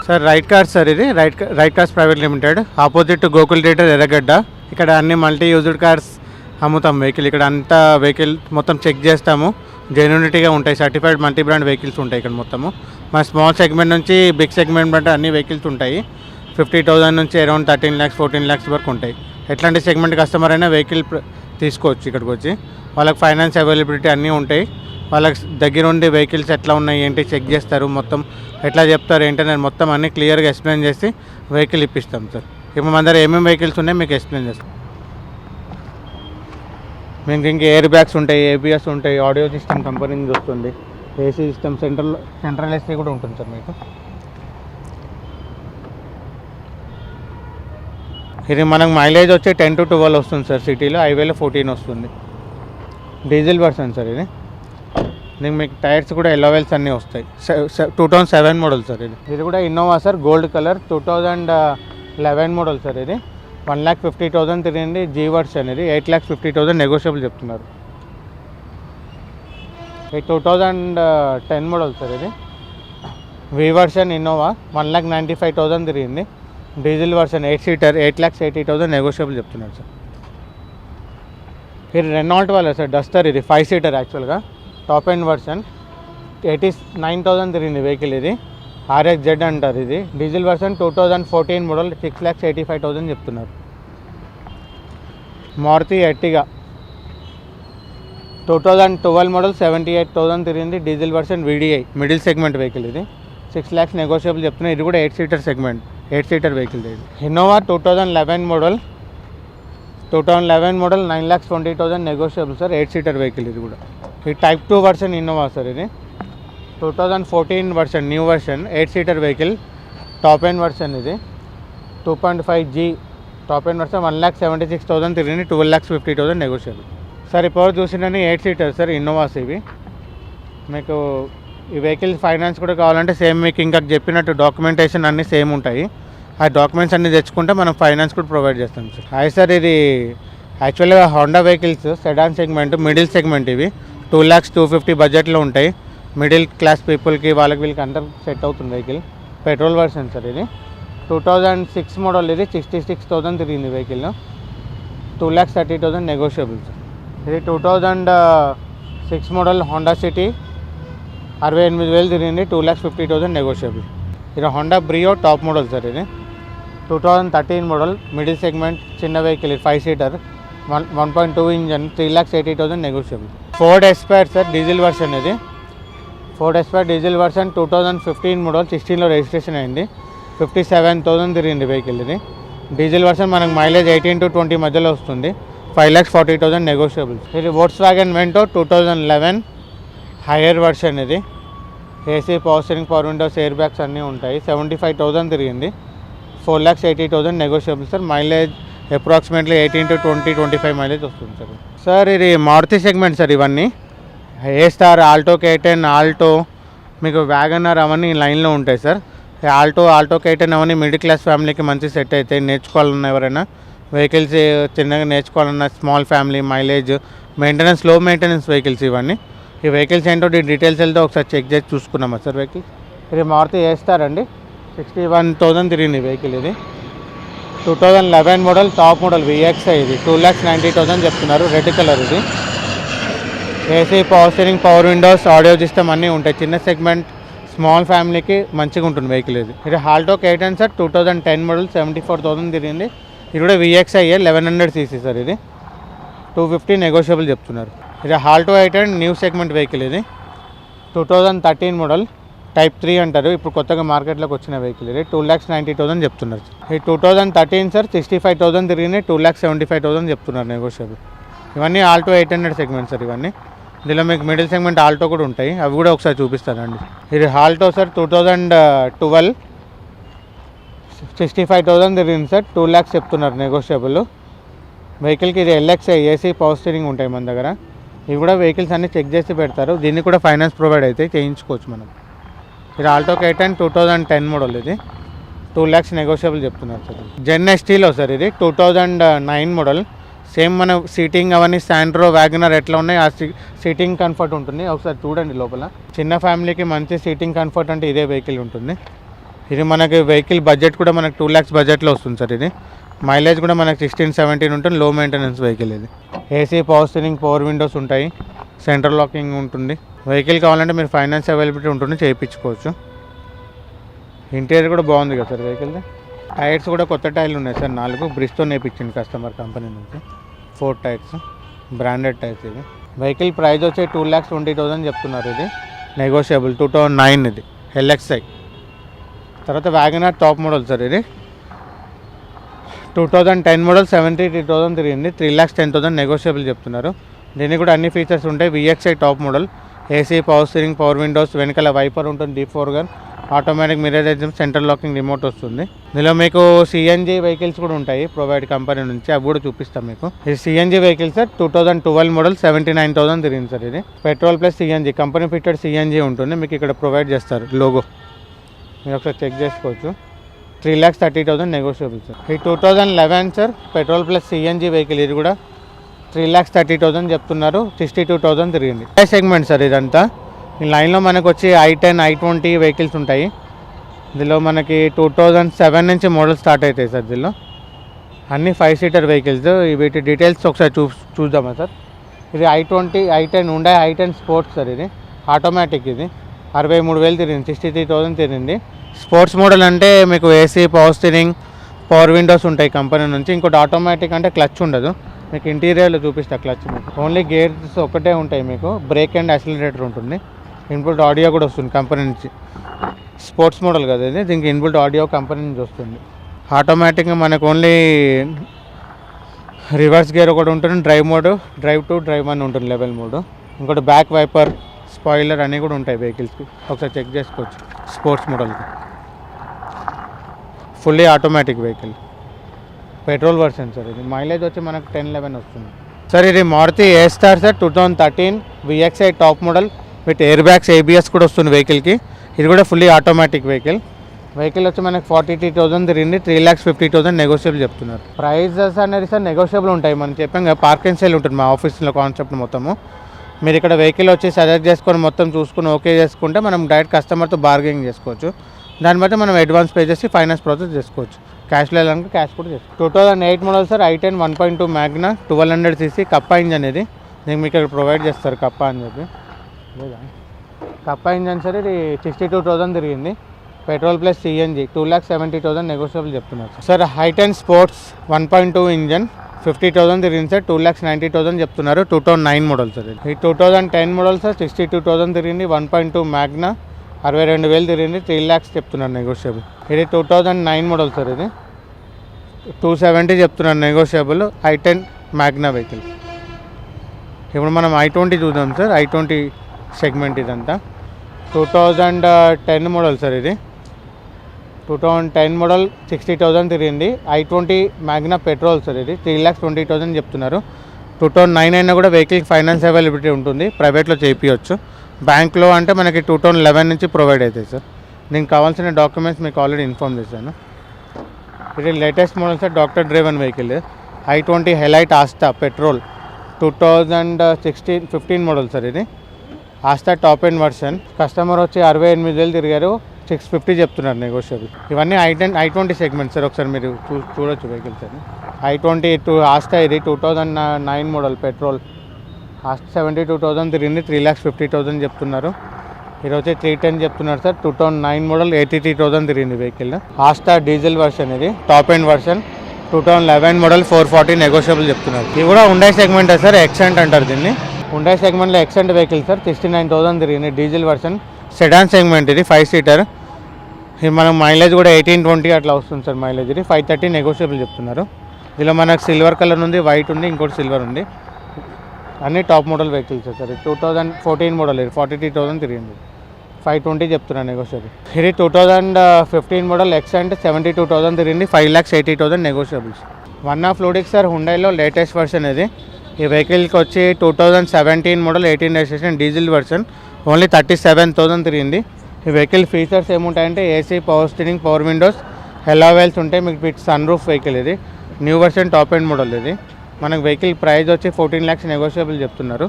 Sir right cars sir, ఇది right cars private limited, opposite Gokul theatre ఎర్రగడ్డ. ఇక్కడ అన్ని మల్టీ యూజ్డ్ కార్స్ అమ్ముతాం వెహికల్. ఇక్కడ అంతా వెహికల్ మొత్తం చెక్ చేస్తాము, జెన్యూనిటీగా ఉంటాయి, సర్టిఫైడ్ మల్టీ బ్రాండ్ వెహికల్స్ ఉంటాయి ఇక్కడ మొత్తము. మా స్మాల్ సెగ్మెంట్ నుంచి బిగ్ సెగ్మెంట్ బట్టి అన్ని వెహికల్స్ ఉంటాయి. 50,000 నుంచి అరౌండ్ 13 lakhs 14 lakhs వరకు ఉంటాయి. ఎట్లాంటి సెగ్మెంట్ కస్టమర్ అయినా వెహికల్ తీసుకోవచ్చు ఇక్కడికి వచ్చి. వాళ్ళకి ఫైనాన్స్ అవైలబిలిటీ అన్నీ ఉంటాయి. వాళ్ళకి దగ్గర ఉండి వెహికల్స్ ఎట్లా ఉన్నాయి ఏంటి చెక్ చేస్తారు, మొత్తం ఎట్లా చెప్తారు ఏంటనే మొత్తం అన్నీ క్లియర్గా ఎక్స్ప్లెయిన్ చేసి వెహికల్ ఇప్పిస్తాం సార్. ఇప్పుడు మన దగ్గర ఏమేమి వెహికల్స్ ఉన్నాయో మీకు ఎక్స్ప్లెయిన్ చేస్తాం. మీకు ఇంక ఎయిర్ బ్యాగ్స్ ఉంటాయి, ఏబిఎస్ ఉంటాయి, ఆడియో సిస్టమ్ కంపెనీ నుంచి వస్తుంది, ఏసీ సిస్టమ్, సెంట్రల్ ఏసీ కూడా ఉంటుంది సార్ మీకు. ఇది మనకు మైలేజ్ వచ్చి 10 to 12 వస్తుంది సార్. సిటీలో హైవేలో 14 వస్తుంది. డీజిల్ వర్షన్ సార్ ఇది. దీనికి మీకు టైర్స్ కూడా ఎలోవెల్స్ అన్నీ వస్తాయి. 2007 మోడల్ సార్ ఇది. ఇది కూడా Innova sir, gold colour, 2011 model sir ఇది. 1,50,000 తిరిగింది. జీ వర్షన్ ఇది. 8,50,000 నెగోషియబుల్ చెప్తున్నారు. ఇది 2010 మోడల్ సార్ ఇది. వి వర్షన్ ఇన్నోవా 1,95,000 తిరిగింది. డీజిల్ వర్షన్ 8 సీటర్, 8,80,000 నెగోషియబుల్ చెప్తున్నారు సార్. ఇది రెనాల్ట్ వాళ్ళ సార్ డస్టర్, ఇది 5 సీటర్ యాక్చువల్గా, టాప్ ఎండ్ వర్షన్. 89,000 తిరిగింది వెహికల్ ఇది. RXZ అంటారు ఇది. డీజిల్ వర్షన్ 2014 మోడల్, 6,85,000 చెప్తున్నారు. మారుతి ఎర్టిగా 2012 మోడల్, 78,000 తిరిగింది. Diesel version VDI, middle segment vehicle ఇది. 6 lakhs నెగోషియబుల్ చెప్తున్నారు. ఇది కూడా 8 సీటర్ సెగ్మెంట్, 8 సీటర్ వెహికల్ ఇది. Innova 2011 model, 9,20,000 negotiable sir. 8 seater vehicle ఇది కూడా. ఇది టైప్ 2 వర్షన్ ఇన్నోవా సార్ ఇది. 2014 version, new version, 8 seater vehicle, top end version ఇది. 2.5G టాప్ ఎండ్ వర్షన్, 1,76,000 తిరిగింది. 12,50,000 నెగోషియబుల్ సార్. ఇప్పుడు చూసినని 8 సీటర్ సార్ ఇన్నోవాస్ ఇవి. మీకు ఈ వెహికల్ ఫైనాన్స్ కూడా కావాలంటే సేమ్ మీకు ఇంకా చెప్పినట్టు డాక్యుమెంటేషన్ అన్నీ సేమ్ ఉంటాయి. ఆ డాక్యుమెంట్స్ అన్నీ తెచ్చుకుంటే మనం ఫైనాన్స్ కూడా ప్రొవైడ్ చేస్తాం సార్. హాయ్ సార్, ఇది యాక్చువల్గా Honda vehicles sedan segment, middle segment ఇవి. 2,50,000 బడ్జెట్లో ఉంటాయి. మిడిల్ క్లాస్ పీపుల్కి వీళ్ళకి అందరు సెట్ అవుతుంది వెహికల్. పెట్రోల్ వర్షన్ సార్ ఇది. 2006 మోడల్ ఇది. 66,000 తిరిగింది వెహికల్. 2,30,000 negotiable sir. ఇది 2006 మోడల్ హోండా సిటీ, 68,000 తిరిగింది. 2,50,000 నెగోషియబుల్. ఇది Honda Brio top model sir ఇది. 2013 మోడల్, మిడిల్ సెగ్మెంట్, చిన్న vehicle, 5 seater, 1.2 engine, 3,80,000 negotiable. Ford Aspire sir, diesel version ఇది. Ford Aspire diesel version 2015 model, 16లో రిజిస్ట్రేషన్ అయింది. 57,000 తిరిగింది వెహికల్ ఇది. డీజిల్ వర్షన్ మనకు మైలేజ్ 18 to 20 మధ్యలో వస్తుంది. 5,40,000 నెగోషియబుల్. ఇది వోక్స్వాగన్ వెంటో 2011 హైయర్ వర్షన్ ఇది. AC, power steering, power windows, air bags అన్నీ ఉంటాయి. 75,000 తిరిగింది. 4,80,000 negotiable sir. Mileage approximately 18 to 20-25 mileage వస్తుంది సార్. సార్ ఇది మారుతి సెగ్మెంట్ సార్ ఇవన్నీ. ఏ స్టార్, ఆల్టో K10, ఆల్టో, మీకు వ్యాగనర్ అవన్నీ లైన్లో ఉంటాయి సార్. ఆల్టో K10 అవన్నీ మిడిల్ క్లాస్ ఫ్యామిలీకి మంచి సెట్ అవుతాయి. నేర్చుకోవాలన్నా ఎవరైనా వెహికల్స్ చిన్నగా నేర్చుకోవాలన్నా, స్మాల్ ఫ్యామిలీ, మైలేజ్, మెయింటెనెన్స్, లో మెయింటెనెన్స్ వెహికల్స్ ఇవన్నీ. ఈ వెహికల్స్ ఏంటో డీటెయిల్స్ వెళ్తే ఒకసారి చెక్ చేసి చూసుకున్నామా సార్ వెహికల్. ఇది మారుతి ఏ స్టార్ అండి. 61,000 తిరిగింది వెహికల్ ఇది. 2011 మోడల్, టాప్ మోడల్ VXI ఇది. 2,90,000 చెప్తున్నారు. రెడ్ కలర్ ఇది. AC, power steering, power Windows, audio system అన్నీ ఉంటాయి. చిన్న సెగ్మెంట్, స్మాల్ ఫ్యామిలీకి మంచిగా ఉంటుంది వెహికల్ ఇది. ఇది ఆల్టో K10 సార్, 2010 మోడల్, 74,000 తిరిగింది. ఇది కూడా VXI 1100cc సార్ ఇది. 250 నెగోషియబుల్ చెప్తున్నారు. ఇది ఆల్టో 8 న్యూ సెగ్మెంట్ వెహికల్ ఇది. 2013 మోడల్, టైప్ 3 అంటారు. ఇప్పుడు కొత్తగా మార్కెట్లోకి వచ్చిన వెహికల్ ఇది. 2,90,000 చెప్తున్నారు. ఇది 2013 సార్, 65,000 తిరిగింది. 2,75,000 చెప్తున్నారు నెగోషియబుల్. ఇవన్నీ ఆల్టో 800 సెగ్మెంట్ సార్ ఇవన్నీ. ఇందులో మీకు మిడిల్ సెగ్మెంట్ ఆల్టో కూడా ఉంటాయి, అవి కూడా ఒకసారి చూపిస్తానండి. ఇది ఆల్టో సార్ 2012, 65,000 తిరిగింది సార్. 2 lakhs చెప్తున్నారు నెగోషియబుల్. వెహికల్కి ఇది LXI, ఏసీ, పవర్ స్టీరింగ్ ఉంటాయి మన దగ్గర. ఇవి కూడా వెహికల్స్ అన్నీ చెక్ చేసి పెడతారు. దీన్ని కూడా ఫైనాన్స్ ప్రొవైడ్ అయితే చేయించుకోవచ్చు మనం. ఇది ఆల్టో K10 2010 మోడల్ ఇది. 2 lakhs నెగోషియబుల్ చెప్తున్నారు సార్. జెన్ STలో సార్ ఇది. 2009 మోడల్. సేమ్ మన సీటింగ్ అవన్నీ శాంట్రో, వ్యాగనర్ ఎట్లా ఉన్నాయి ఆ సీటింగ్ కంఫర్ట్ ఉంటుంది. ఒకసారి చూడండి లోపల. చిన్న ఫ్యామిలీకి మంచి సీటింగ్ కంఫర్ట్ అంటే ఇదే వెహికల్ ఉంటుంది. ఇది మనకి వెహికల్ బడ్జెట్ కూడా మనకి 2 lakhs బడ్జెట్లో వస్తుంది సార్. ఇది మైలేజ్ కూడా మనకి 16-17 ఉంటుంది. లో మెయింటెనెన్స్ వెహికల్ ఇది. AC, power steering, power Windows ఉంటాయి, సెంట్రల్ లాకింగ్ ఉంటుంది. వెహికల్ కావాలంటే మీరు ఫైనాన్స్ అవైలబిలిటీ ఉంటుంది, చేయించుకోవచ్చు. ఇంటీరియర్ కూడా బాగుంది కదా సార్ వెహికల్ది. టైర్స్ కూడా కొత్త టైర్లు ఉన్నాయి సార్, 4 బ్రిస్టో నేర్పించింది కస్టమర్ కంపెనీ నుంచి. 4 టైర్స్, బ్రాండెడ్ టైర్స్. ఇది వెహికల్ ప్రైస్ వచ్చి 2,20,000 చెప్తున్నారు. ఇది నెగోషియబుల్. 2009 ఇది LXi. తర్వాత వ్యాగనార్ టాప్ మోడల్ సార్. ఇది 2010 మోడల్, 73,000 తిరిగింది. 3,10,000 నెగోషియబుల్ చెప్తున్నారు. దీనికి కూడా అన్ని ఫీచర్స్ ఉంటాయి. VXi top model, AC, power steering, power Windows, వెనకాల వైపర్ ఉంటుంది, D4 gun, automatic mirror adjust, central locking remote వస్తుంది. ఇందులో మీకు CNG వెహికల్స్ కూడా ఉంటాయి ప్రొవైడ్ కంపెనీ నుంచి, అవి కూడా చూపిస్తాం మీకు. ఇది CNG వెహికల్ సార్. 2012 మోడల్, 79,000 తిరిగింది సార్. ఇది petrol plus CNG, company fitted CNG ఉంటుంది, మీకు ఇక్కడ ప్రొవైడ్ చేస్తారు లోగో, మీరు ఒకసారి చెక్ చేసుకోవచ్చు. 3,30,000 నెగోషియబుల్ సార్. ఈ 2011 sir, petrol plus CNG vehicle. ఇది కూడా 3,30,000 చెప్తున్నారు. 62,000 తిరిగింది. సెగ్మెంట్ సార్ ఇదంతా. ఈ లైన్లో మనకు వచ్చి I10, I20 వెహికల్స్ ఉంటాయి. ఇందులో మనకి 2007 నుంచి మోడల్ స్టార్ట్ అవుతాయి సార్. దీనిలో అన్ని 5 సీటర్ వెహికల్స్. వీటి డీటెయిల్స్ ఒకసారి చూద్దామా సార్. ఇది I20, I10 ఉండే I10 స్పోర్ట్స్ సార్. ఇది ఆటోమేటిక్. ఇది 63,000 తిరిగింది, 63,000 తిరిగింది. స్పోర్ట్స్ మోడల్ అంటే మీకు AC, power steering, power Windows ఉంటాయి కంపెనీ నుంచి. ఇంకోటి ఆటోమేటిక్ అంటే క్లచ్ ఉండదు. మీకు ఇంటీరియర్లో చూపిస్తా క్లచ్. మీకు ఓన్లీ గేర్స్ ఒకటే ఉంటాయి. మీకు బ్రేక్ అండ్ యాక్సిలరేటర్ ఉంటుంది. ఇన్బుల్ట్ ఆడియో కూడా వస్తుంది కంపెనీ నుంచి. స్పోర్ట్స్ మోడల్ కదా ఇది, దీనికి ఇన్బుల్ట్ ఆడియో కంపెనీ నుంచి వస్తుంది. ఆటోమేటిక్గా మనకు ఓన్లీ రివర్స్ గేర్ ఒకటి ఉంటుంది, డ్రైవ్ మోడ్, డ్రైవ్ 2, డ్రైవ్ 1 ఉంటుంది, లెవెల్ మోడ్. ఇంకోటి బ్యాక్ వైపర్, స్పాయిలర్ అన్నీ కూడా ఉంటాయి వెహికల్స్కి, ఒకసారి చెక్ చేసుకోవచ్చు. స్పోర్ట్స్ మోడల్కి fully automatic vehicle, petrol version sir. ఇది మైలేజ్ వచ్చి మనకు 10-11 వస్తుంది సార్. ఇది Maruti A-Star sir, 2013 VXi top model with air bags, ABS కూడా వస్తుంది వెహికల్కి. ఇది కూడా ఫుల్లీ ఆటోమేటిక్ వెహికల్. వెహికల్ వచ్చి మనకి 43,000 తిరిగింది. 3,50,000 నెగోషియబుల్ చెప్తున్నారు. ప్రైజెస్ అనేది సార్ నెగోషియబుల్ ఉంటాయి. మనం చెప్పాం కదా, పార్క్ అండ్ సేల్ ఉంటుంది మా ఆఫీస్లో కాన్సెప్ట్ మొత్తము. మీరు ఇక్కడ వెహికల్ వచ్చి సజెస్ట్ చేసుకొని మొత్తం చూసుకుని ఓకే చేసుకుంటే మనం డైరెక్ట్ కస్టమర్తో బార్గెనింగ్ చేసుకోవచ్చు. దాన్ని బట్టి మనం అడ్వాన్స్ పే చేసి ఫైనాన్స్ ప్రాసెస్ చేసుకోవచ్చు. క్యాష్లో వెళ్ళాలంటే క్యాష్ కూడా చేసుకోవచ్చు. 2008 model sir, I10 1.2 Magna, 1200cc Kappa engine. ఇది దీనికి మీకు ఇక్కడ ప్రొవైడ్ చేస్తారు కప్పా అని చెప్పి. లేదా కప్పా ఇంజన్ సార్. ఇది 62,000 తిరిగింది. పెట్రోల్ ప్లస్ CNG, 2,70,000 నెగోషియబుల్ చెప్తున్నారు సార్. I10 స్పోర్ట్స్ 1.2 ఇంజన్, 50,000 తిరిగింది సార్. 2,90,000 చెప్తున్నారు. 2009 మోడల్ సార్. ఇది 2010 మోడల్ సార్, 62,000 తిరిగింది. 1.2 మ్యాగ్నా, 62,000 తిరిగింది. 3 lakhs చెప్తున్నారు నెగోషియబుల్. ఇది 2009 మోడల్ సార్. ఇది 270 చెప్తున్నారు నెగోషియబుల్. I10 Magna vehicle. ఇప్పుడు మనం I20 చూద్దాం సార్. I20 సెగ్మెంట్ ఇదంతా. 2010 మోడల్ సార్. ఇది 2010 మోడల్, 60,000 తిరిగింది. I20 Magna petrol sir. ఇది 3,20,000 చెప్తున్నారు. 2009 అయినా కూడా వెహికల్కి ఫైనాన్స్ అవైలబిలిటీ ఉంటుంది, ప్రైవేట్లో చేయించవచ్చు. బ్యాంక్లో అంటే మనకి 2011 నుంచి ప్రొవైడ్ అవుతాయి సార్. దీనికి కావాల్సిన డాక్యుమెంట్స్ మీకు ఆల్రెడీ ఇన్ఫార్మ్ చేశాను. ఇది latest model sir, doctor driven vehicle. I20 Elite Asta petrol, 2015 model sir. ఇది Asta top end version. Customer వచ్చి 68,000 తిరిగారు. 650 చెప్తున్నారు నెగోషియబుల్. ఇవన్నీ I20 సెగ్మెంట్ సార్. ఒకసారి మీరు చూడొచ్చు వెహికల్స్ అని. I20 Asta. ఇది 2009 మోడల్ పెట్రోల్. ఆస్టా 72,000 తిరిగింది. 3,50,000 చెప్తున్నారు. ఇది వచ్చి 310 చెప్తున్నారు సార్. 2009 మోడల్, 83,000 తిరిగింది వెహికల్. Asta diesel version. ఇది top end version. 2011 model, 440 negotiable చెప్తున్నారు. ఇది కూడా ఉండాయి సెగ్మెంట్ సార్, ఎక్సెంట్ అంటారు దీన్ని. ఉండాయి సెగ్మెంట్లో ఎక్సెంట్ వెహికల్ సార్. 69,000 తిరిగింది. Diesel version, sedan segment. ఇది 5 సీటర్. ఇది మనం మైలేజ్ కూడా 18-20 అట్లా వస్తుంది సార్ మైలేజ్. ఇది 530 నెగోషియబుల్ చెప్తున్నారు. ఇందులో మనకు సిల్వర్ కలర్ ఉంది, వైట్ ఉంది, ఇంకోటి సిల్వర్ ఉంది. అన్ని టాప్ మోడల్ వెహికల్స్ సార్. ఇది 2014 మోడల్. ఇది 43,000 తిరిగింది. 520 చెప్తున్నాను నెగోషియబుల్. ఇది 2015 మోడల్ ఎక్సెంట్, 72,000 తిరిగింది. 5,80,000 నెగోషియబుల్స్. 1 ఫ్లూడిక్ సార్, హుండైలో లేటెస్ట్ వర్షన్. ఇది ఈ వెహికల్కి వచ్చి 2017 model, 18 registration, diesel version. Only 37,000 తిరిగింది. ఈ వెహికల్ ఫీచర్స్ ఏముంటాయంటే AC, power steering, power windows, alloy wheels ఉంటాయి. మీకు విత్ సన్ రూఫ్ వెహికల్. ఇది new version top end model. ఇది మనకు వెహికల్ ప్రైస్ వచ్చి 14 lakhs నెగోషియబుల్ చెప్తున్నారు.